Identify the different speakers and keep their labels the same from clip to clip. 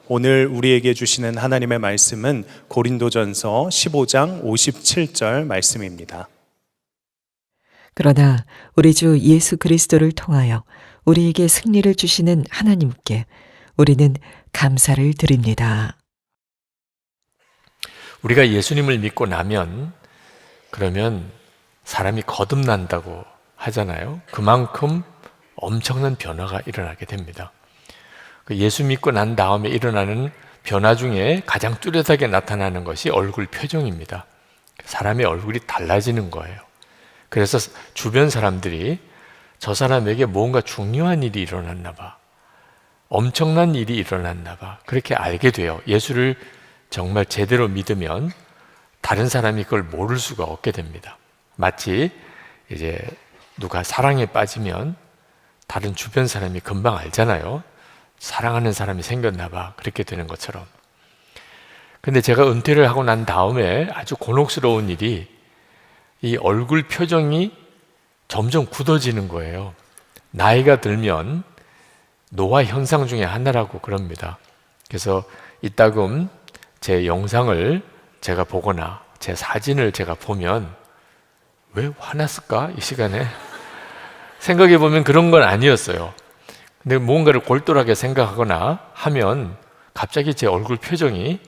Speaker 1: 오늘 우리에게 주시는 하나님의 말씀은 고린도전서 15장 57절 말씀입니다.
Speaker 2: 그러나 우리 주 예수 그리스도를 통하여 우리에게 승리를 주시는 하나님께 우리는 감사를 드립니다.
Speaker 3: 우리가 예수님을 믿고 나면 그러면 사람이 거듭난다고 하잖아요. 그만큼 엄청난 변화가 일어나게 됩니다. 예수 믿고 난 다음에 일어나는 변화 중에 가장 뚜렷하게 나타나는 것이 얼굴 표정입니다. 사람의 얼굴이 달라지는 거예요. 그래서 주변 사람들이 저 사람에게 뭔가 중요한 일이 일어났나 봐, 엄청난 일이 일어났나 봐, 그렇게 알게 돼요. 예수를 정말 제대로 믿으면 다른 사람이 그걸 모를 수가 없게 됩니다. 마치 이제 누가 사랑에 빠지면 다른 주변 사람이 금방 알잖아요. 사랑하는 사람이 생겼나 봐, 그렇게 되는 것처럼. 근데 제가 은퇴를 하고 난 다음에 아주 곤혹스러운 일이 이 얼굴 표정이 점점 굳어지는 거예요. 나이가 들면 노화 현상 중에 하나라고 그럽니다. 그래서 이따금 제 영상을 제가 보거나 제 사진을 제가 보면 왜 화났을까? 이 시간에 생각해 보면 그런 건 아니었어요. 근데 뭔가를 골똘하게 생각하거나 하면 갑자기 제 얼굴 표정이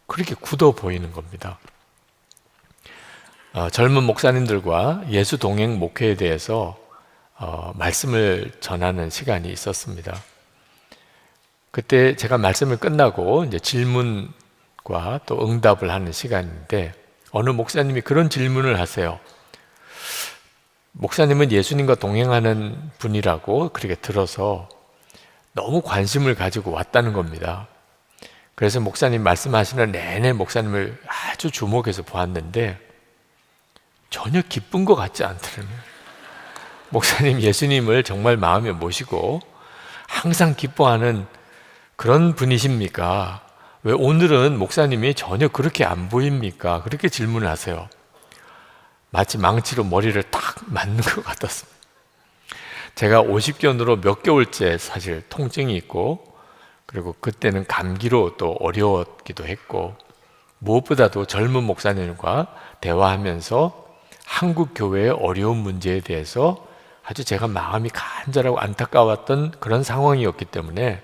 Speaker 3: 그렇게 굳어 보이는 겁니다. 젊은 목사님들과 예수 동행 목회에 대해서 말씀을 전하는 시간이 있었습니다. 그때 제가 말씀을 끝나고 이제 질문과 또 응답을 하는 시간인데 어느 목사님이 그런 질문을 하세요. 목사님은 예수님과 동행하는 분이라고 그렇게 들어서 너무 관심을 가지고 왔다는 겁니다. 그래서 목사님 말씀하시는 내내 목사님을 아주 주목해서 보았는데 전혀 기쁜 것 같지 않더라고요. 목사님 예수님을 정말 마음에 모시고 항상 기뻐하는 그런 분이십니까? 왜 오늘은 목사님이 전혀 그렇게 안 보입니까? 그렇게 질문을 하세요. 마치 망치로 머리를 탁 맞는 것 같았습니다. 제가 50견으로 몇 개월째 사실 통증이 있고, 그리고 그때는 감기로 또 어려웠기도 했고, 무엇보다도 젊은 목사님과 대화하면서 한국 교회의 어려운 문제에 대해서 아주 제가 마음이 간절하고 안타까웠던 그런 상황이었기 때문에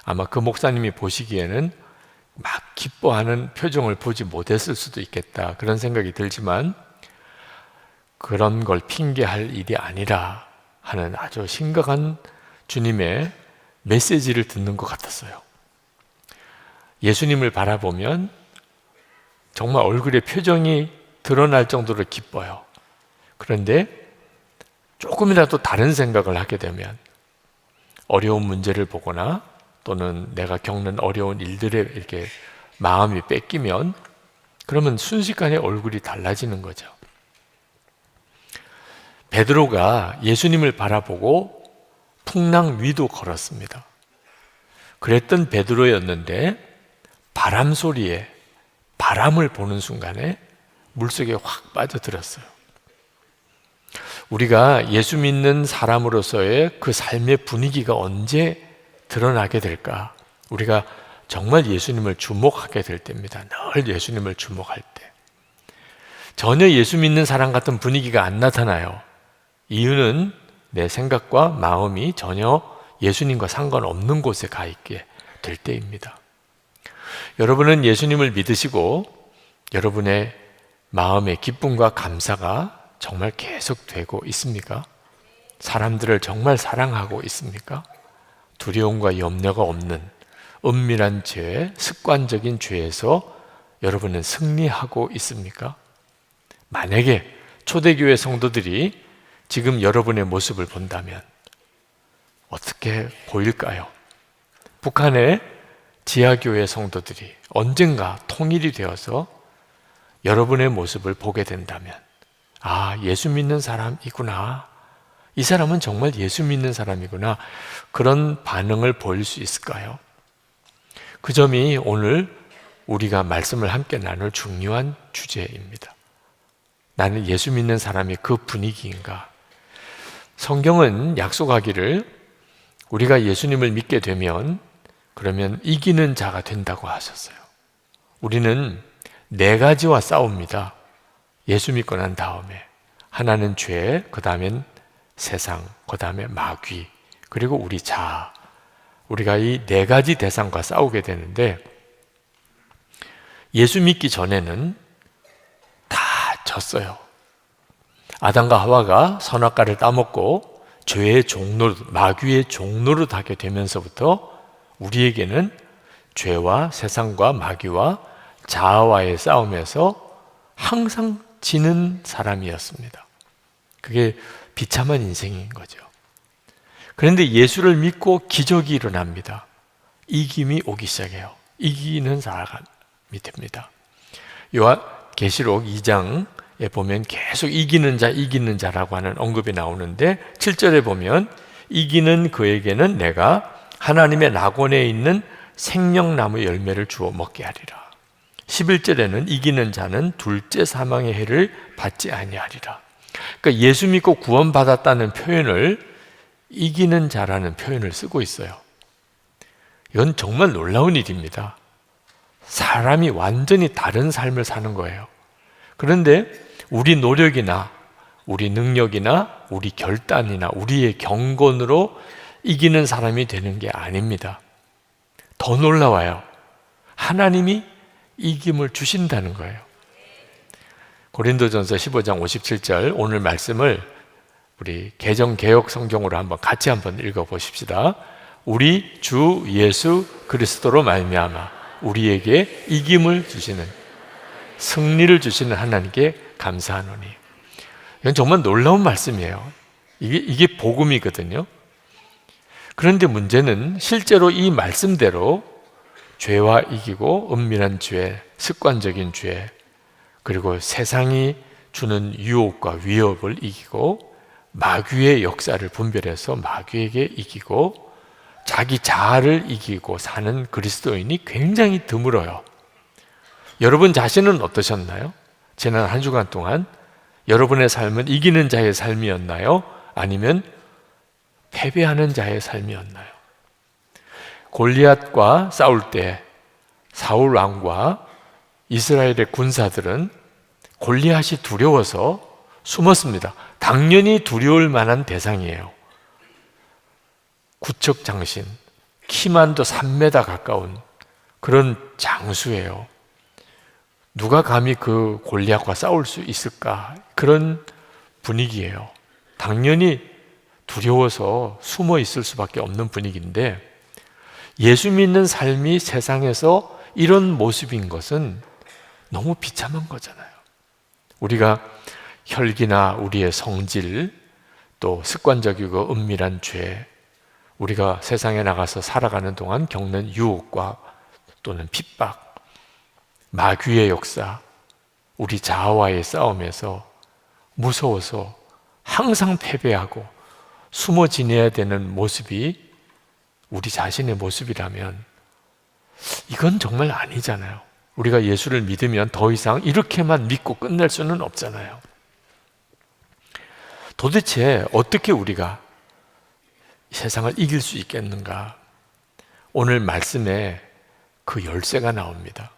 Speaker 3: 아마 그 목사님이 보시기에는 막 기뻐하는 표정을 보지 못했을 수도 있겠다, 그런 생각이 들지만 그런 걸 핑계할 일이 아니라 하는 아주 심각한 주님의 메시지를 듣는 것 같았어요. 예수님을 바라보면 정말 얼굴의 표정이 드러날 정도로 기뻐요. 그런데 조금이라도 다른 생각을 하게 되면, 어려운 문제를 보거나 또는 내가 겪는 어려운 일들에 이렇게 마음이 뺏기면 그러면 순식간에 얼굴이 달라지는 거죠. 베드로가 예수님을 바라보고 풍랑 위도 걸었습니다. 그랬던 베드로였는데 바람 소리에, 바람을 보는 순간에 물속에 확 빠져들었어요. 우리가 예수 믿는 사람으로서의 그 삶의 분위기가 언제 드러나게 될까? 우리가 정말 예수님을 주목하게 될 때입니다. 늘 예수님을 주목할 때. 전혀 예수 믿는 사람 같은 분위기가 안 나타나요. 이유는 내 생각과 마음이 전혀 예수님과 상관없는 곳에 가 있게 될 때입니다. 여러분은 예수님을 믿으시고 여러분의 마음의 기쁨과 감사가 정말 계속되고 있습니까? 사람들을 정말 사랑하고 있습니까? 두려움과 염려가 없는 은밀한 죄, 습관적인 죄에서 여러분은 승리하고 있습니까? 만약에 초대교회 성도들이 지금 여러분의 모습을 본다면 어떻게 보일까요? 북한의 지하교회 성도들이 언젠가 통일이 되어서 여러분의 모습을 보게 된다면, 아, 예수 믿는 사람이구나, 이 사람은 정말 예수 믿는 사람이구나, 그런 반응을 보일 수 있을까요? 그 점이 오늘 우리가 말씀을 함께 나눌 중요한 주제입니다. 나는 예수 믿는 사람이 그 분위기인가? 성경은 약속하기를 우리가 예수님을 믿게 되면 그러면 이기는 자가 된다고 하셨어요. 우리는 네 가지와 싸웁니다. 예수 믿고 난 다음에 하나는 죄, 그 다음엔 세상, 그 다음에 마귀, 그리고 우리 자아. 우리가 이 네 가지 대상과 싸우게 되는데 예수 믿기 전에는 다 졌어요. 아담과 하와가 선악과를 따먹고 죄의 종노릇, 마귀의 종노릇 하게 되면서부터 우리에게는 죄와 세상과 마귀와 자아와의 싸움에서 항상 지는 사람이었습니다. 그게 비참한 인생인 거죠. 그런데 예수를 믿고 기적이 일어납니다. 이김이 오기 시작해요. 이기는 사람이 됩니다. 계시록 2장에 보면 계속 이기는 자라고 하는 언급이 나오는데 7절에 보면 이기는 그에게는 내가 하나님의 낙원에 있는 생명나무 열매를 주어 먹게 하리라. 11절에는 이기는 자는 둘째 사망의 해를 받지 아니하리라. 그러니까 예수 믿고 구원받았다는 표현을 이기는 자라는 표현을 쓰고 있어요. 이건 정말 놀라운 일입니다. 사람이 완전히 다른 삶을 사는 거예요. 그런데 우리 노력이나 우리 능력이나 우리 결단이나 우리의 경건으로 이기는 사람이 되는 게 아닙니다. 더 놀라워요. 하나님이 이김을 주신다는 거예요. 고린도전서 15장 57절 오늘 말씀을 우리 개정개혁 성경으로 같이 한번 읽어보십시다. 우리 주 예수 그리스도로 말미암아 우리에게 이김을 주시는, 승리를 주시는 하나님께 감사하노니. 이건 정말 놀라운 말씀이에요. 이게 복음이거든요. 그런데 문제는 실제로 이 말씀대로 죄와 이기고 은밀한 죄, 습관적인 죄, 그리고 세상이 주는 유혹과 위협을 이기고 마귀의 역사를 분별해서 마귀에게 이기고 자기 자아를 이기고 사는 그리스도인이 굉장히 드물어요. 여러분 자신은 어떠셨나요? 지난 한 주간 동안 여러분의 삶은 이기는 자의 삶이었나요? 아니면 패배하는 자의 삶이었나요? 골리앗과 싸울 때 사울 왕과 이스라엘의 군사들은 골리앗이 두려워서 숨었습니다. 당연히 두려울 만한 대상이에요. 구척장신, 키만도 3m 가까운 그런 장수예요. 누가 감히 그 골리앗과 싸울 수 있을까? 그런 분위기예요. 당연히 두려워서 숨어 있을 수밖에 없는 분위기인데 예수 믿는 삶이 세상에서 이런 모습인 것은 너무 비참한 거잖아요. 우리가 혈기나 우리의 성질, 또 습관적이고 은밀한 죄, 우리가 세상에 나가서 살아가는 동안 겪는 유혹과 또는 핍박, 마귀의 역사, 우리 자아와의 싸움에서 무서워서 항상 패배하고 숨어 지내야 되는 모습이 우리 자신의 모습이라면 이건 정말 아니잖아요. 우리가 예수를 믿으면 더 이상 이렇게만 믿고 끝낼 수는 없잖아요. 도대체 어떻게 우리가 세상을 이길 수 있겠는가? 오늘 말씀에 그 열쇠가 나옵니다.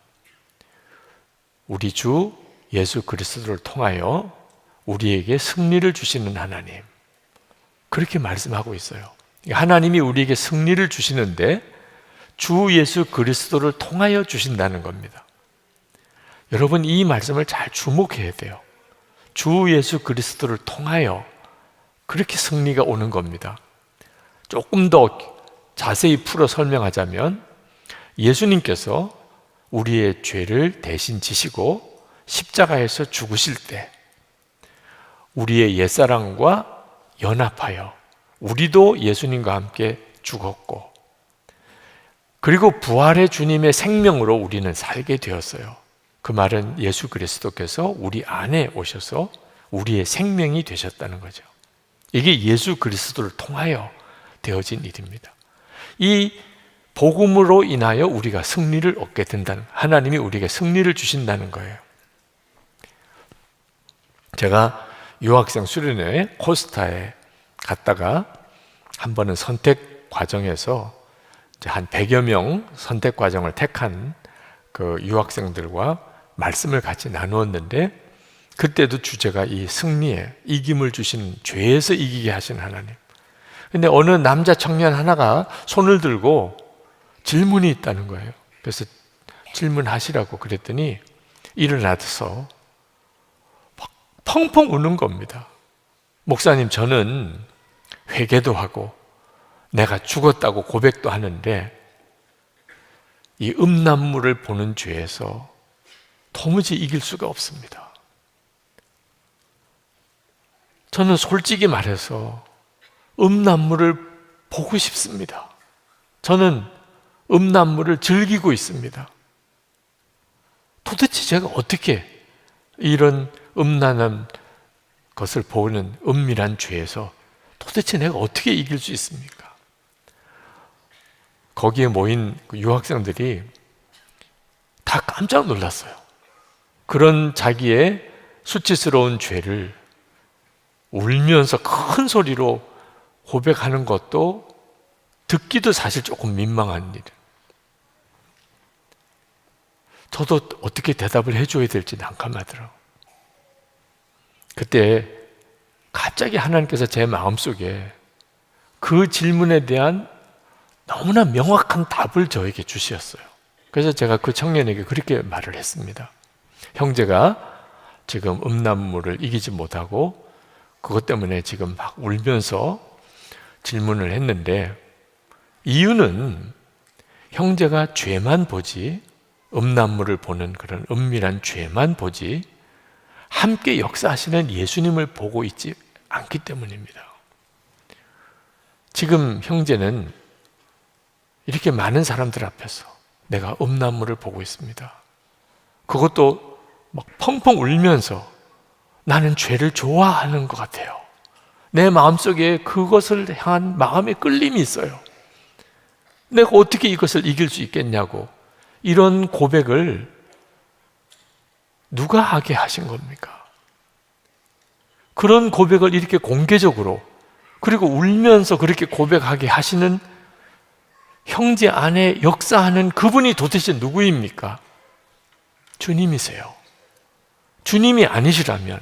Speaker 3: 우리 주 예수 그리스도를 통하여 우리에게 승리를 주시는 하나님, 그렇게 말씀하고 있어요. 하나님이 우리에게 승리를 주시는데 주 예수 그리스도를 통하여 주신다는 겁니다. 여러분 이 말씀을 잘 주목해야 돼요. 주 예수 그리스도를 통하여 그렇게 승리가 오는 겁니다. 조금 더 자세히 풀어 설명하자면 예수님께서 우리의 죄를 대신 지시고 십자가에서 죽으실 때 우리의 옛사람과 연합하여 우리도 예수님과 함께 죽었고 그리고 부활의 주님의 생명으로 우리는 살게 되었어요. 그 말은 예수 그리스도께서 우리 안에 오셔서 우리의 생명이 되셨다는 거죠. 이게 예수 그리스도를 통하여 되어진 일입니다. 이 복음으로 인하여 우리가 승리를 얻게 된다는, 하나님이 우리에게 승리를 주신다는 거예요. 제가 유학생 수련회 코스타에 갔다가 한 번은 선택 과정에서 한 100여 명 선택 과정을 택한 그 유학생들과 말씀을 같이 나누었는데, 그때도 주제가 이 승리에 이김을 주시는, 죄에서 이기게 하신 하나님. 근데 어느 남자 청년 하나가 손을 들고 질문이 있다는 거예요. 그래서 질문하시라고 그랬더니 일어나서 막 펑펑 우는 겁니다. 목사님, 저는 회개도 하고 내가 죽었다고 고백도 하는데 이 음란물을 보는 죄에서 도무지 이길 수가 없습니다. 저는 솔직히 말해서 음란물을 보고 싶습니다. 저는 음란물을 즐기고 있습니다. 도대체 제가 어떻게 이런 음란한 것을 보는 은밀한 죄에서 도대체 내가 어떻게 이길 수 있습니까? 거기에 모인 유학생들이 다 깜짝 놀랐어요. 그런 자기의 수치스러운 죄를 울면서 큰 소리로 고백하는 것도 듣기도 사실 조금 민망한 일. 저도 어떻게 대답을 해줘야 될지 난감하더라고요. 그때 갑자기 하나님께서 제 마음속에 그 질문에 대한 너무나 명확한 답을 저에게 주셨어요. 그래서 제가 그 청년에게 그렇게 말을 했습니다. 형제가 지금 음란물을 이기지 못하고 그것 때문에 지금 막 울면서 질문을 했는데, 이유는 형제가 죄만 보지, 음란물을 보는 그런 은밀한 죄만 보지 함께 역사하시는 예수님을 보고 있지 않기 때문입니다. 지금 형제는 이렇게 많은 사람들 앞에서 내가 음란물을 보고 있습니다. 그것도 막 펑펑 울면서 나는 죄를 좋아하는 것 같아요. 내 마음속에 그것을 향한 마음의 끌림이 있어요. 내가 어떻게 이것을 이길 수 있겠냐고, 이런 고백을 누가 하게 하신 겁니까? 그런 고백을 이렇게 공개적으로, 그리고 울면서 그렇게 고백하게 하시는 형제 안에 역사하는 그분이 도대체 누구입니까? 주님이세요. 주님이 아니시라면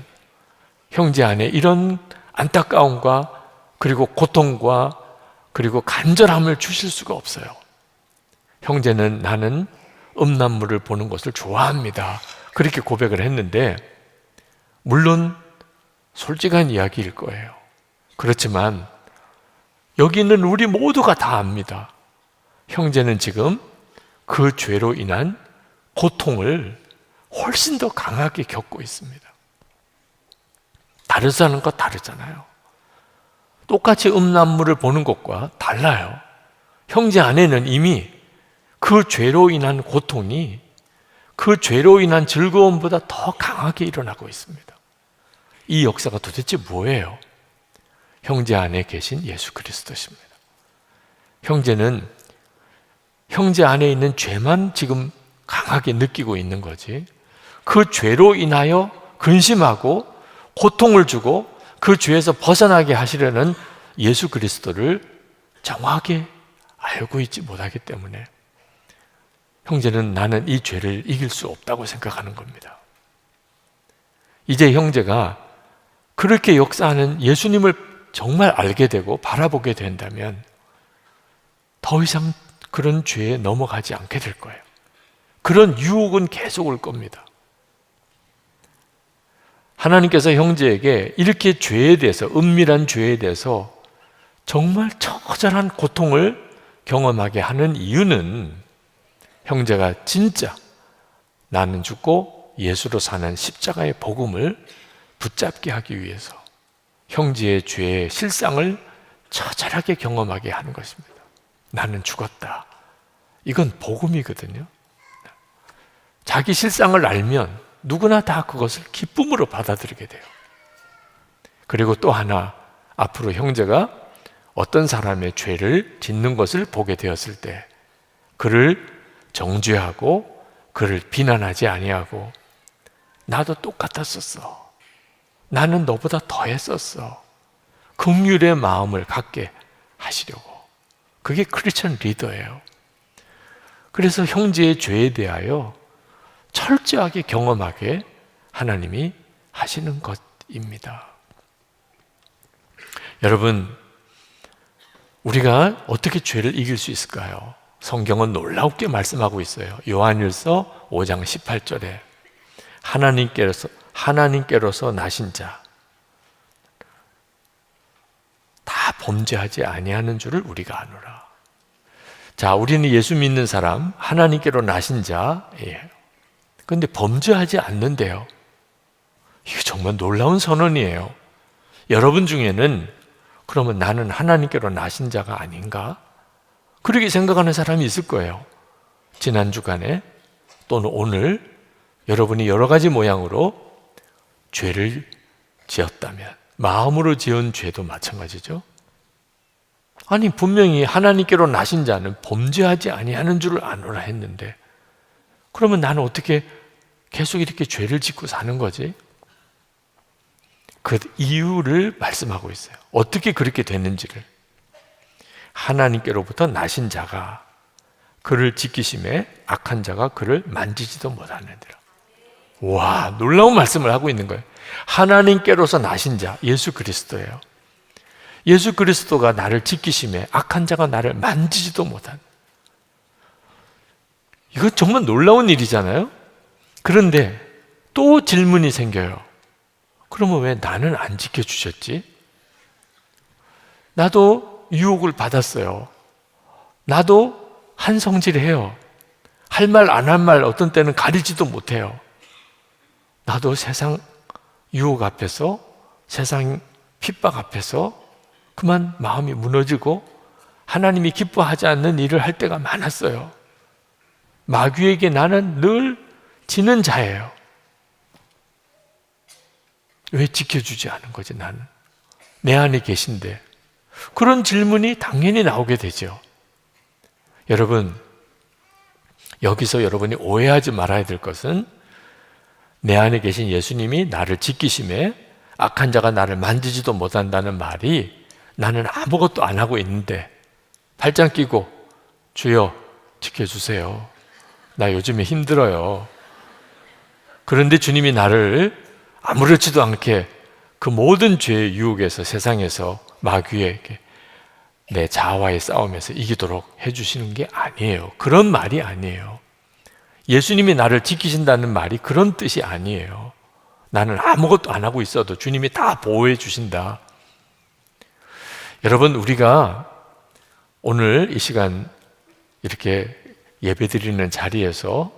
Speaker 3: 형제 안에 이런 안타까움과 그리고 고통과 그리고 간절함을 주실 수가 없어요. 형제는 나는 음란물을 보는 것을 좋아합니다. 그렇게 고백을 했는데, 물론 솔직한 이야기일 거예요. 그렇지만 여기 있는 우리 모두가 다 압니다. 형제는 지금 그 죄로 인한 고통을 훨씬 더 강하게 겪고 있습니다. 다른 사람과 다르잖아요. 똑같이 음란물을 보는 것과 달라요. 형제 안에는 이미 그 죄로 인한 고통이 그 죄로 인한 즐거움보다 더 강하게 일어나고 있습니다. 이 역사가 도대체 뭐예요? 형제 안에 계신 예수 그리스도십니다. 형제는 형제 안에 있는 죄만 지금 강하게 느끼고 있는 거지, 그 죄로 인하여 근심하고 고통을 주고 그 죄에서 벗어나게 하시려는 예수 그리스도를 정확하게 알고 있지 못하기 때문에 형제는 나는 이 죄를 이길 수 없다고 생각하는 겁니다. 이제 형제가 그렇게 역사하는 예수님을 정말 알게 되고 바라보게 된다면 더 이상 그런 죄에 넘어가지 않게 될 거예요. 그런 유혹은 계속 올 겁니다. 하나님께서 형제에게 이렇게 죄에 대해서, 은밀한 죄에 대해서 정말 처절한 고통을 경험하게 하는 이유는 형제가 진짜 나는 죽고 예수로 사는 십자가의 복음을 붙잡게 하기 위해서 형제의 죄의 실상을 처절하게 경험하게 하는 것입니다. 나는 죽었다. 이건 복음이거든요. 자기 실상을 알면 누구나 다 그것을 기쁨으로 받아들이게 돼요. 그리고 또 하나, 앞으로 형제가 어떤 사람의 죄를 짓는 것을 보게 되었을 때 그를 정죄하고 그를 비난하지 아니하고 나도 똑같았었어, 나는 너보다 더했었어, 긍휼의 마음을 갖게 하시려고. 그게 크리스천 리더예요. 그래서 형제의 죄에 대하여 철저하게 경험하게 하나님이 하시는 것입니다. 여러분, 우리가 어떻게 죄를 이길 수 있을까요? 성경은 놀랍게 말씀하고 있어요. 요한일서 5장 18절에 하나님께로서 나신 자 다 범죄하지 아니하는 줄을 우리가 아노라. 자, 우리는 예수 믿는 사람, 하나님께로 나신 자예요. 그런데 범죄하지 않는데요. 이게 정말 놀라운 선언이에요. 여러분 중에는 그러면 나는 하나님께로 나신 자가 아닌가? 그렇게 생각하는 사람이 있을 거예요. 지난 주간에 또는 오늘 여러분이 여러 가지 모양으로 죄를 지었다면, 마음으로 지은 죄도 마찬가지죠. 아니, 분명히 하나님께로 나신 자는 범죄하지 아니하는 줄을 아노라 했는데, 그러면 나는 어떻게 계속 이렇게 죄를 짓고 사는 거지? 그 이유를 말씀하고 있어요. 어떻게 그렇게 됐는지를. 하나님께로부터 나신 자가 그를 지키심에 악한 자가 그를 만지지도 못하느니라. 와, 놀라운 말씀을 하고 있는 거예요. 하나님께로서 나신 자, 예수 그리스도예요. 예수 그리스도가 나를 지키심에 악한 자가 나를 만지지도 못한. 이거 정말 놀라운 일이잖아요. 그런데 또 질문이 생겨요. 그러면 왜 나는 안 지켜주셨지? 나도 유혹을 받았어요. 나도 한 성질해요. 할 말 안 할 말 어떤 때는 가리지도 못해요. 나도 세상 유혹 앞에서, 세상 핍박 앞에서 그만 마음이 무너지고 하나님이 기뻐하지 않는 일을 할 때가 많았어요. 마귀에게 나는 늘 지는 자예요. 왜 지켜주지 않은 거지, 나는? 내 안에 계신데. 그런 질문이 당연히 나오게 되죠. 여러분, 여기서 여러분이 오해하지 말아야 될 것은 내 안에 계신 예수님이 나를 지키심에 악한 자가 나를 만지지도 못한다는 말이 나는 아무것도 안 하고 있는데 발장 끼고 주여 지켜주세요. 나 요즘에 힘들어요. 그런데 주님이 나를 아무렇지도 않게 그 모든 죄의 유혹에서, 세상에서 마귀에게 내 자아와의 싸움에서 이기도록 해주시는 게 아니에요. 그런 말이 아니에요. 예수님이 나를 지키신다는 말이 그런 뜻이 아니에요. 나는 아무것도 안 하고 있어도 주님이 다 보호해 주신다. 여러분, 우리가 오늘 이 시간 이렇게 예배드리는 자리에서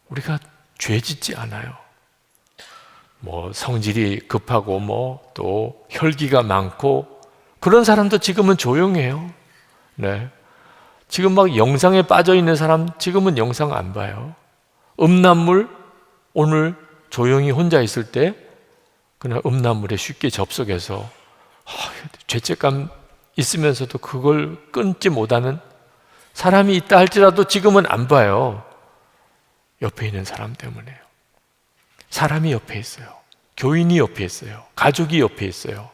Speaker 3: 우리가 죄 짓지 않아요. 뭐 성질이 급하고 뭐 또 혈기가 많고 그런 사람도 지금은 조용해요. 네. 지금 막 영상에 빠져 있는 사람 지금은 영상 안 봐요. 음란물, 오늘 조용히 혼자 있을 때 그냥 음란물에 쉽게 접속해서 죄책감 있으면서도 그걸 끊지 못하는 사람이 있다 할지라도 지금은 안 봐요. 옆에 있는 사람 때문에요. 사람이 옆에 있어요. 교인이 옆에 있어요. 가족이 옆에 있어요.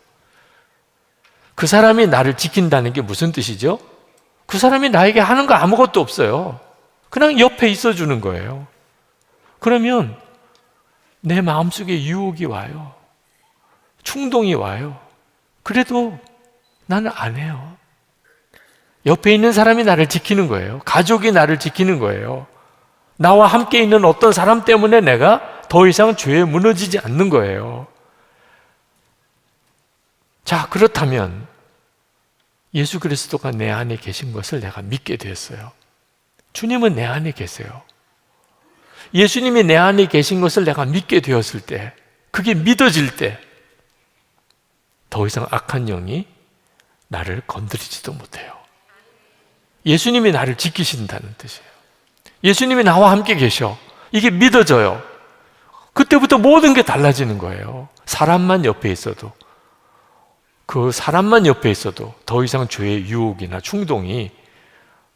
Speaker 3: 그 사람이 나를 지킨다는 게 무슨 뜻이죠? 그 사람이 나에게 하는 거 아무것도 없어요. 그냥 옆에 있어주는 거예요. 그러면 내 마음속에 유혹이 와요. 충동이 와요. 그래도 나는 안 해요. 옆에 있는 사람이 나를 지키는 거예요. 가족이 나를 지키는 거예요. 나와 함께 있는 어떤 사람 때문에 내가 더 이상 죄에 무너지지 않는 거예요. 자, 그렇다면 예수 그리스도가 내 안에 계신 것을 내가 믿게 되었어요. 주님은 내 안에 계세요. 예수님이 내 안에 계신 것을 내가 믿게 되었을 때, 그게 믿어질 때 더 이상 악한 영이 나를 건드리지도 못해요. 예수님이 나를 지키신다는 뜻이에요. 예수님이 나와 함께 계셔. 이게 믿어져요. 그때부터 모든 게 달라지는 거예요. 사람만 옆에 있어도, 그 사람만 옆에 있어도 더 이상 죄의 유혹이나 충동이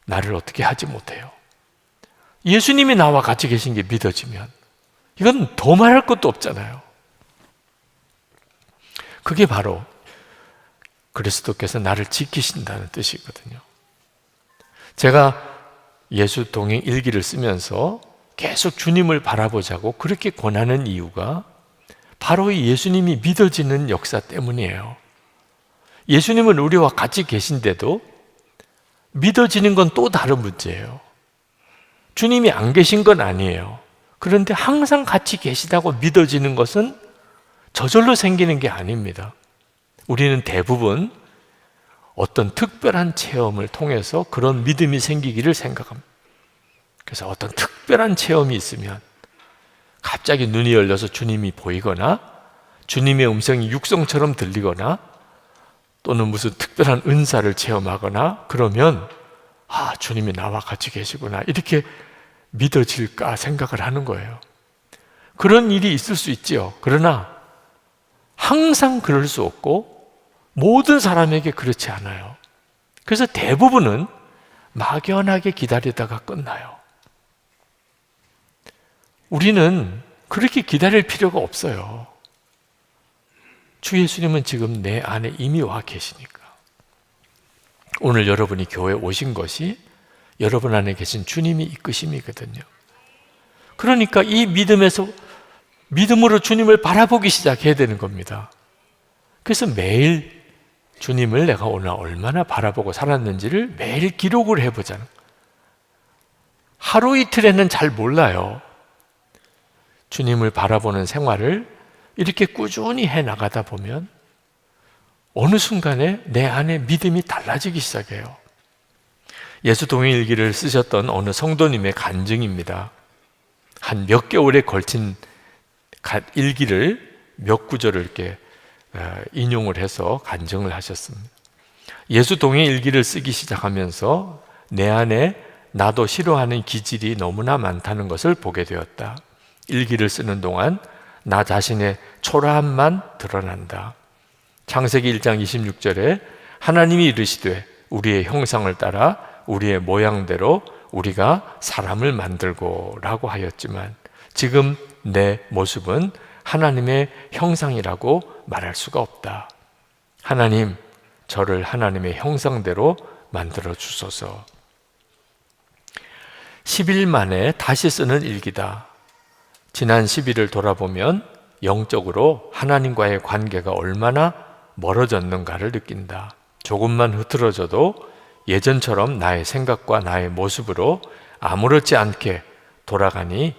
Speaker 3: 나를 어떻게 하지 못해요. 예수님이 나와 같이 계신 게 믿어지면 이건 더 말할 것도 없잖아요. 그게 바로 그리스도께서 나를 지키신다는 뜻이거든요. 제가 예수 동행 일기를 쓰면서 계속 주님을 바라보자고 그렇게 권하는 이유가 바로 이 예수님이 믿어지는 역사 때문이에요. 예수님은 우리와 같이 계신데도 믿어지는 건 또 다른 문제예요. 주님이 안 계신 건 아니에요. 그런데 항상 같이 계시다고 믿어지는 것은 저절로 생기는 게 아닙니다. 우리는 대부분 어떤 특별한 체험을 통해서 그런 믿음이 생기기를 생각합니다. 그래서 어떤 특별한 체험이 있으면 갑자기 눈이 열려서 주님이 보이거나 주님의 음성이 육성처럼 들리거나 또는 무슨 특별한 은사를 체험하거나 그러면 주님이 나와 같이 계시구나 이렇게 믿어질까 생각을 하는 거예요. 그런 일이 있을 수 있지요. 그러나 항상 그럴 수 없고 모든 사람에게 그렇지 않아요. 그래서 대부분은 막연하게 기다리다가 끝나요. 우리는 그렇게 기다릴 필요가 없어요. 주 예수님은 지금 내 안에 이미 와 계시니까. 오늘 여러분이 교회에 오신 것이 여러분 안에 계신 주님이 이끄심이거든요. 그러니까 이 믿음으로 주님을 바라보기 시작해야 되는 겁니다. 그래서 매일 주님을 내가 오늘 얼마나 바라보고 살았는지를 매일 기록을 해보자는 거예요. 하루 이틀에는 잘 몰라요. 주님을 바라보는 생활을 이렇게 꾸준히 해나가다 보면 어느 순간에 내 안에 믿음이 달라지기 시작해요. 예수 동행일기를 쓰셨던 어느 성도님의 간증입니다. 한 몇 개월에 걸친 일기를 몇 구절을 이렇게 인용을 해서 간증을 하셨습니다. 예수 동행일기를 쓰기 시작하면서 내 안에 나도 싫어하는 기질이 너무나 많다는 것을 보게 되었다. 일기를 쓰는 동안 나 자신의 초라함만 드러난다. 창세기 1장 26절에 하나님이 이르시되 우리의 형상을 따라 우리의 모양대로 우리가 사람을 만들고 라고 하였지만 지금 내 모습은 하나님의 형상이라고 말할 수가 없다. 하나님, 저를 하나님의 형상대로 만들어 주소서. 10일 만에 다시 쓰는 일기다. 지난 10일을 돌아보면 영적으로 하나님과의 관계가 얼마나 멀어졌는가를 느낀다. 조금만 흐트러져도 예전처럼 나의 생각과 나의 모습으로 아무렇지 않게 돌아가니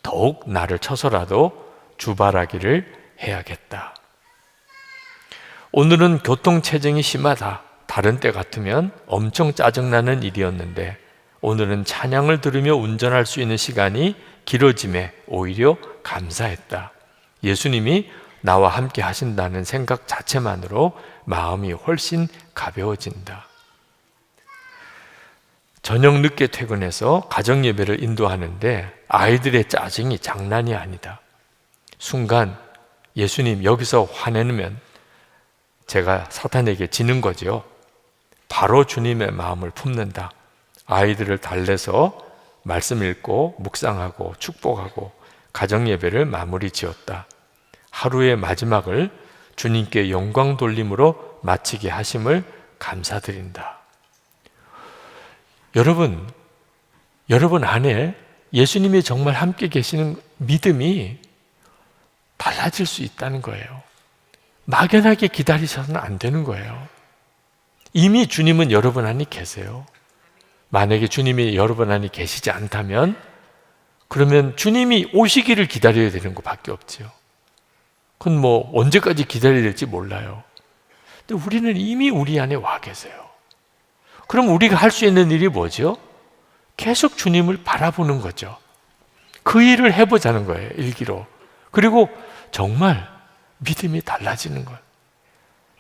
Speaker 3: 더욱 나를 쳐서라도 주발하기를 해야겠다. 오늘은 교통체증이 심하다. 다른 때 같으면 엄청 짜증나는 일이었는데 오늘은 찬양을 들으며 운전할 수 있는 시간이 길어짐에 오히려 감사했다. 예수님이 나와 함께 하신다는 생각 자체만으로 마음이 훨씬 가벼워진다. 저녁 늦게 퇴근해서 가정예배를 인도하는데 아이들의 짜증이 장난이 아니다. 순간 예수님 여기서 화내면 제가 사탄에게 지는 거죠. 바로 주님의 마음을 품는다. 아이들을 달래서 말씀 읽고 묵상하고 축복하고 가정예배를 마무리 지었다. 하루의 마지막을 주님께 영광 돌림으로 마치게 하심을 감사드린다. 여러분 안에 예수님이 정말 함께 계시는 믿음이 달라질 수 있다는 거예요. 막연하게 기다리셔서는 안 되는 거예요. 이미 주님은 여러분 안에 계세요. 만약에 주님이 여러분 안에 계시지 않다면 그러면 주님이 오시기를 기다려야 되는 것밖에 없지요. 그건 뭐 언제까지 기다려야 될지 몰라요. 근데 우리는 이미 우리 안에 와 계세요. 그럼 우리가 할 수 있는 일이 뭐죠? 계속 주님을 바라보는 거죠. 그 일을 해보자는 거예요. 일기로. 그리고 정말 믿음이 달라지는 거예요.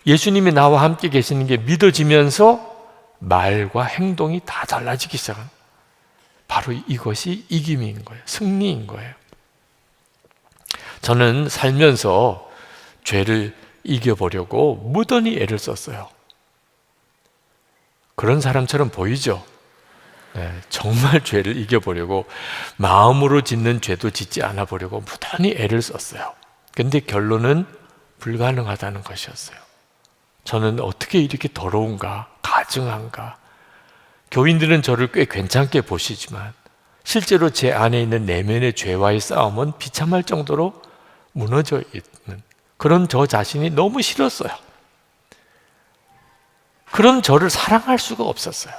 Speaker 3: 예수님이 나와 함께 계시는 게 믿어지면서 말과 행동이 다 달라지기 시작한 바로 이것이 이김인 거예요. 승리인 거예요. 저는 살면서 죄를 이겨보려고 무던히 애를 썼어요. 그런 사람처럼 보이죠? 네, 정말 죄를 이겨보려고 마음으로 짓는 죄도 짓지 않아 보려고 무던히 애를 썼어요. 근데 결론은 불가능하다는 것이었어요. 저는 어떻게 이렇게 더러운가, 가증한가, 교인들은 저를 꽤 괜찮게 보시지만 실제로 제 안에 있는 내면의 죄와의 싸움은 비참할 정도로 무너져 있는 그런 저 자신이 너무 싫었어요. 그런 저를 사랑할 수가 없었어요.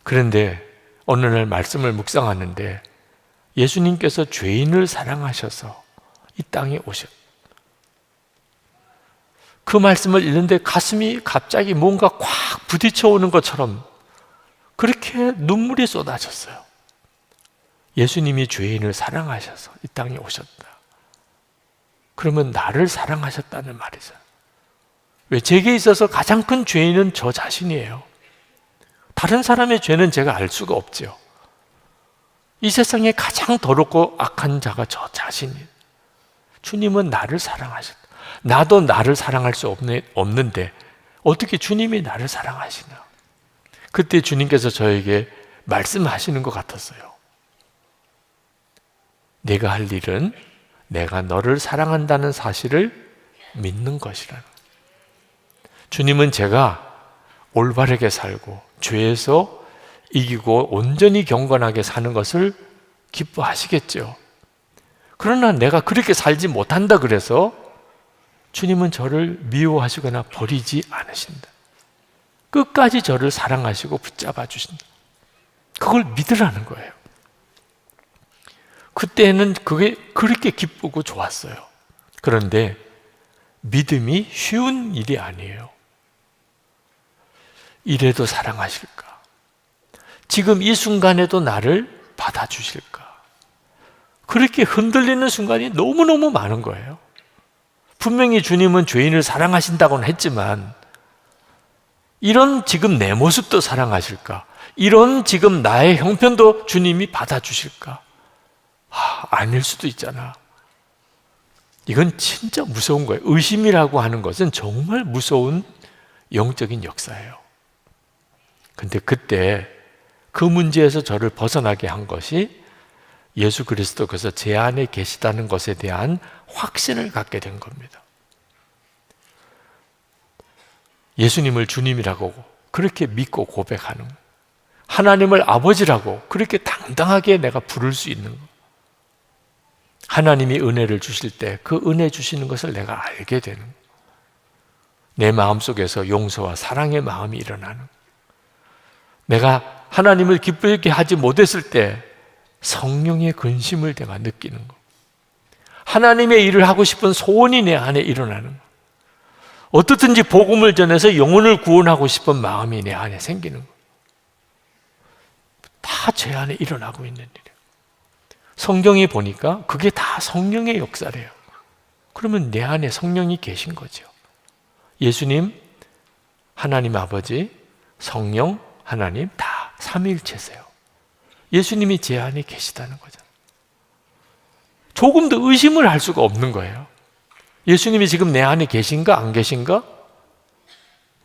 Speaker 3: 그런데 어느 날 말씀을 묵상하는데 예수님께서 죄인을 사랑하셔서 이 땅에 오셨. 그 말씀을 읽는데 가슴이 갑자기 뭔가 콱 부딪혀 오는 것처럼 그렇게 눈물이 쏟아졌어요. 예수님이 죄인을 사랑하셔서 이 땅에 오셨다. 그러면 나를 사랑하셨다는 말이죠. 왜? 제게 있어서 가장 큰 죄인은 저 자신이에요. 다른 사람의 죄는 제가 알 수가 없죠. 이 세상에 가장 더럽고 악한 자가 저 자신이에요. 주님은 나를 사랑하셨다. 나도 나를 사랑할 수 없는데 어떻게 주님이 나를 사랑하시나? 그때 주님께서 저에게 말씀하시는 것 같았어요. 내가 할 일은 내가 너를 사랑한다는 사실을 믿는 것이라는. 주님은 제가 올바르게 살고 죄에서 이기고 온전히 경건하게 사는 것을 기뻐하시겠죠. 그러나 내가 그렇게 살지 못한다 그래서 주님은 저를 미워하시거나 버리지 않으신다. 끝까지 저를 사랑하시고 붙잡아 주신다. 그걸 믿으라는 거예요. 그때는 그게 그렇게 기쁘고 좋았어요. 그런데 믿음이 쉬운 일이 아니에요. 이래도 사랑하실까? 지금 이 순간에도 나를 받아주실까? 그렇게 흔들리는 순간이 너무너무 많은 거예요. 분명히 주님은 죄인을 사랑하신다고는 했지만 이런 지금 내 모습도 사랑하실까? 이런 지금 나의 형편도 주님이 받아주실까? 아닐 수도 있잖아. 이건 진짜 무서운 거예요. 의심이라고 하는 것은 정말 무서운 영적인 역사예요. 근데 그때 그 문제에서 저를 벗어나게 한 것이 예수 그리스도께서 제 안에 계시다는 것에 대한 확신을 갖게 된 겁니다. 예수님을 주님이라고 그렇게 믿고 고백하는, 하나님을 아버지라고 그렇게 당당하게 내가 부를 수 있는 것. 하나님이 은혜를 주실 때 그 은혜 주시는 것을 내가 알게 되는 것. 내 마음속에서 용서와 사랑의 마음이 일어나는 것. 내가 하나님을 기쁘게 하지 못했을 때 성령의 근심을 내가 느끼는 것. 하나님의 일을 하고 싶은 소원이 내 안에 일어나는 것. 어떻든지 복음을 전해서 영혼을 구원하고 싶은 마음이 내 안에 생기는 것. 다 제 안에 일어나고 있는 일이에요. 성경에 보니까 그게 다 성령의 역사래요. 그러면 내 안에 성령이 계신 거죠. 예수님, 하나님 아버지, 성령, 하나님 다 삼위일체세요. 예수님이 제 안에 계시다는 거죠. 조금 더 의심을 할 수가 없는 거예요. 예수님이 지금 내 안에 계신가 안 계신가?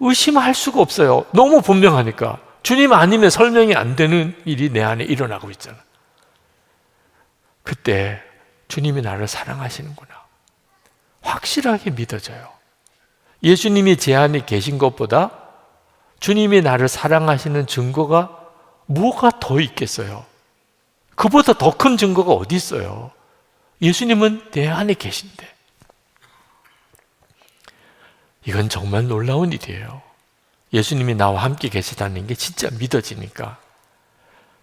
Speaker 3: 의심할 수가 없어요. 너무 분명하니까. 주님 아니면 설명이 안 되는 일이 내 안에 일어나고 있잖아. 그때 주님이 나를 사랑하시는구나. 확실하게 믿어져요. 예수님이 제 안에 계신 것보다 주님이 나를 사랑하시는 증거가 뭐가 더 있겠어요? 그보다 더 큰 증거가 어디 있어요? 예수님은 내 안에 계신데. 이건 정말 놀라운 일이에요. 예수님이 나와 함께 계시다는 게 진짜 믿어지니까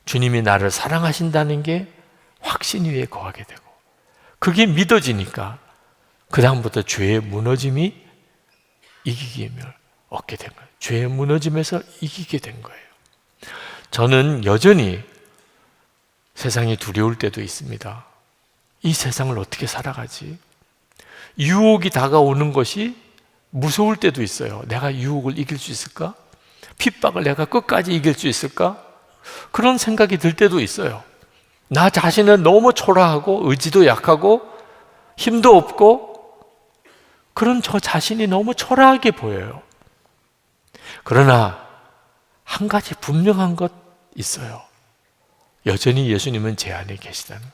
Speaker 3: 주님이 나를 사랑하신다는 게 확신 위에 거하게 되고, 그게 믿어지니까 그 다음부터 죄의 무너짐이 이기기를 얻게 된 거예요. 죄의 무너짐에서 이기게 된 거예요. 저는 여전히 세상이 두려울 때도 있습니다. 이 세상을 어떻게 살아가지? 유혹이 다가오는 것이 무서울 때도 있어요. 내가 유혹을 이길 수 있을까? 핍박을 내가 끝까지 이길 수 있을까? 그런 생각이 들 때도 있어요. 나 자신은 너무 초라하고 의지도 약하고 힘도 없고 그런 저 자신이 너무 초라하게 보여요. 그러나 한 가지 분명한 것 있어요. 여전히 예수님은 제 안에 계시다는 거예요.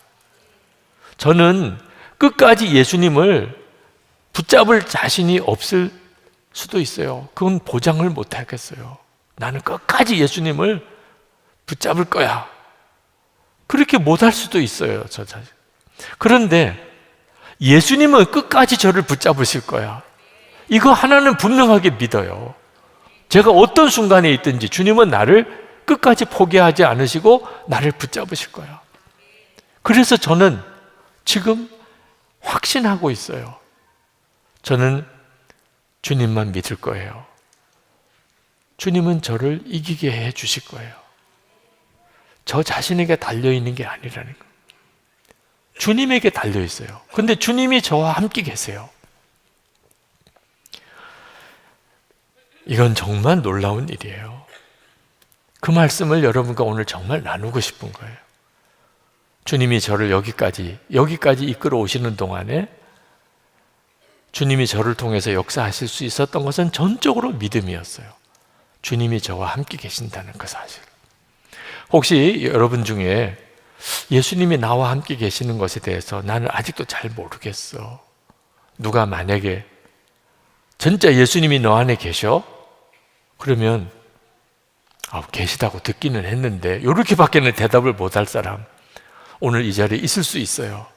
Speaker 3: 저는 끝까지 예수님을 붙잡을 자신이 없을 수도 있어요. 그건 보장을 못 하겠어요. 나는 끝까지 예수님을 붙잡을 거야. 그렇게 못할 수도 있어요, 저 자신. 그런데 예수님은 끝까지 저를 붙잡으실 거야. 이거 하나는 분명하게 믿어요. 제가 어떤 순간에 있든지 주님은 나를 끝까지 포기하지 않으시고 나를 붙잡으실 거야. 그래서 저는 지금 확신하고 있어요. 저는 주님만 믿을 거예요. 주님은 저를 이기게 해 주실 거예요. 저 자신에게 달려있는 게 아니라는 거예요. 주님에게 달려있어요. 근데 주님이 저와 함께 계세요. 이건 정말 놀라운 일이에요. 그 말씀을 여러분과 오늘 정말 나누고 싶은 거예요. 주님이 저를 여기까지 이끌어 오시는 동안에 주님이 저를 통해서 역사하실 수 있었던 것은 전적으로 믿음이었어요. 주님이 저와 함께 계신다는 그 사실. 혹시 여러분 중에 예수님이 나와 함께 계시는 것에 대해서 나는 아직도 잘 모르겠어. 누가 만약에 진짜 예수님이 너 안에 계셔? 그러면 계시다고 듣기는 했는데 이렇게밖에는 대답을 못할 사람 오늘 이 자리에 있을 수 있어요.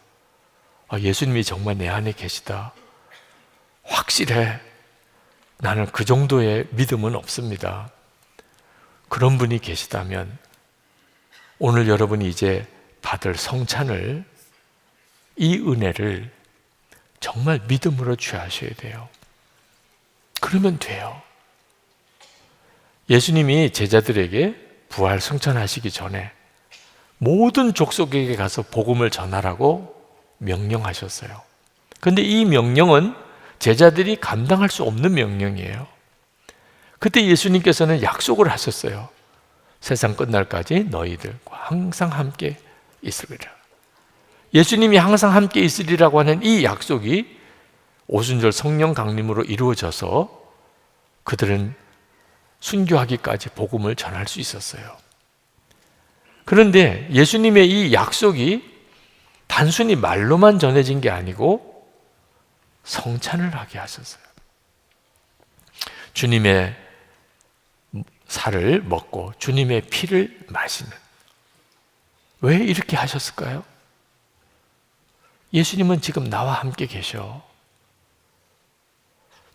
Speaker 3: 예수님이 정말 내 안에 계시다. 확실해. 나는 그 정도의 믿음은 없습니다. 그런 분이 계시다면 오늘 여러분이 이제 받을 성찬을, 이 은혜를 정말 믿음으로 취하셔야 돼요. 그러면 돼요. 예수님이 제자들에게 부활 승천하시기 전에 모든 족속에게 가서 복음을 전하라고 명령하셨어요. 그런데 이 명령은 제자들이 감당할 수 없는 명령이에요. 그때 예수님께서는 약속을 하셨어요. 세상 끝날까지 너희들과 항상 함께 있으리라. 예수님이 항상 함께 있으리라고 하는 이 약속이 오순절 성령 강림으로 이루어져서 그들은 순교하기까지 복음을 전할 수 있었어요. 그런데 예수님의 이 약속이 단순히 말로만 전해진 게 아니고 성찬을 하게 하셨어요. 주님의 살을 먹고 주님의 피를 마시는. 왜 이렇게 하셨을까요? 예수님은 지금 나와 함께 계셔.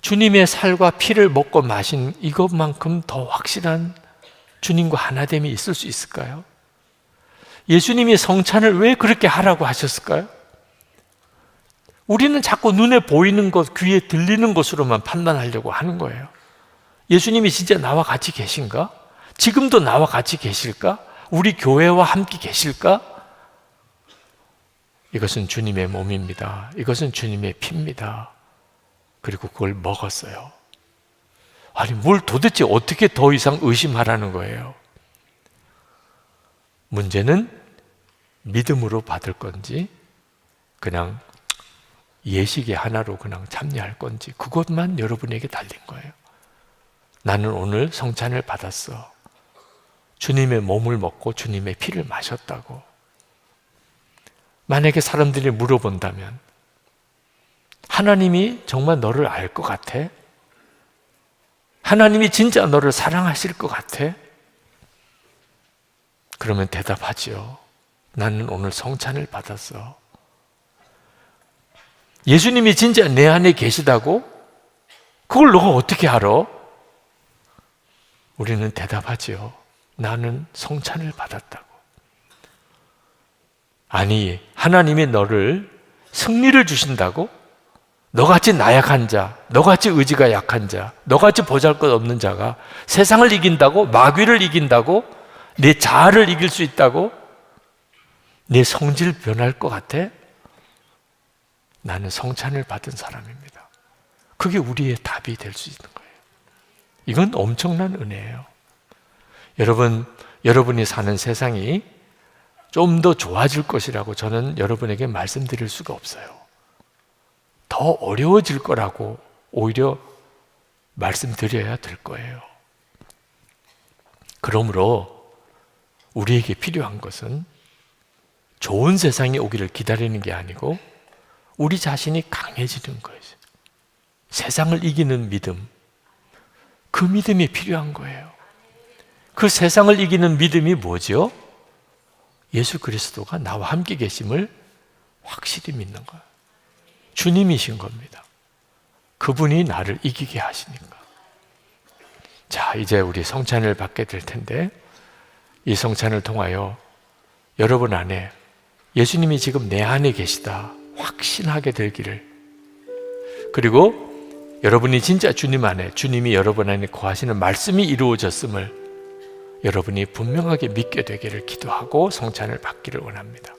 Speaker 3: 주님의 살과 피를 먹고 마신 이것만큼 더 확실한 주님과 하나됨이 있을 수 있을까요? 예수님이 성찬을 왜 그렇게 하라고 하셨을까요? 우리는 자꾸 눈에 보이는 것, 귀에 들리는 것으로만 판단하려고 하는 거예요. 예수님이 진짜 나와 같이 계신가? 지금도 나와 같이 계실까? 우리 교회와 함께 계실까? 이것은 주님의 몸입니다. 이것은 주님의 피입니다. 그리고 그걸 먹었어요. 아니, 뭘 도대체 어떻게 더 이상 의심하라는 거예요? 문제는 믿음으로 받을 건지 그냥 예식의 하나로 그냥 참여할 건지 그것만 여러분에게 달린 거예요. 나는 오늘 성찬을 받았어. 주님의 몸을 먹고 주님의 피를 마셨다고. 만약에 사람들이 물어본다면 하나님이 정말 너를 알 것 같아? 하나님이 진짜 너를 사랑하실 것 같아? 그러면 대답하지요. 나는 오늘 성찬을 받았어. 예수님이 진짜 내 안에 계시다고? 그걸 너가 어떻게 알아? 우리는 대답하지요. 나는 성찬을 받았다고. 아니, 하나님이 너를 승리를 주신다고? 너같이 나약한 자, 너같이 의지가 약한 자, 너같이 보잘것없는 자가 세상을 이긴다고? 마귀를 이긴다고? 내 자아를 이길 수 있다고? 내 성질 변할 것 같아? 나는 성찬을 받은 사람입니다. 그게 우리의 답이 될 수 있는 거예요. 이건 엄청난 은혜예요. 여러분이 사는 세상이 좀 더 좋아질 것이라고 저는 여러분에게 말씀드릴 수가 없어요. 더 어려워질 거라고 오히려 말씀드려야 될 거예요. 그러므로 우리에게 필요한 것은 좋은 세상이 오기를 기다리는 게 아니고 우리 자신이 강해지는 것이죠. 세상을 이기는 믿음, 그 믿음이 필요한 거예요. 그 세상을 이기는 믿음이 뭐죠? 예수 그리스도가 나와 함께 계심을 확실히 믿는 거예요. 주님이신 겁니다. 그분이 나를 이기게 하시니까. 자, 이제 우리 성찬을 받게 될 텐데, 이 성찬을 통하여 여러분 안에 예수님이 지금 내 안에 계시다 확신하게 되기를, 그리고 여러분이 진짜 주님 안에, 주님이 여러분 안에 거하시는 말씀이 이루어졌음을 여러분이 분명하게 믿게 되기를 기도하고 성찬을 받기를 원합니다.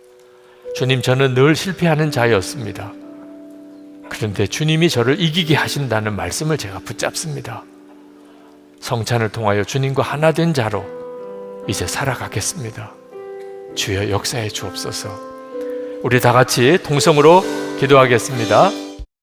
Speaker 3: 주님, 저는 늘 실패하는 자였습니다. 그런데 주님이 저를 이기게 하신다는 말씀을 제가 붙잡습니다. 성찬을 통하여 주님과 하나 된 자로 이제 살아가겠습니다. 주여 역사해 주옵소서. 우리 다 같이 통성으로 기도하겠습니다.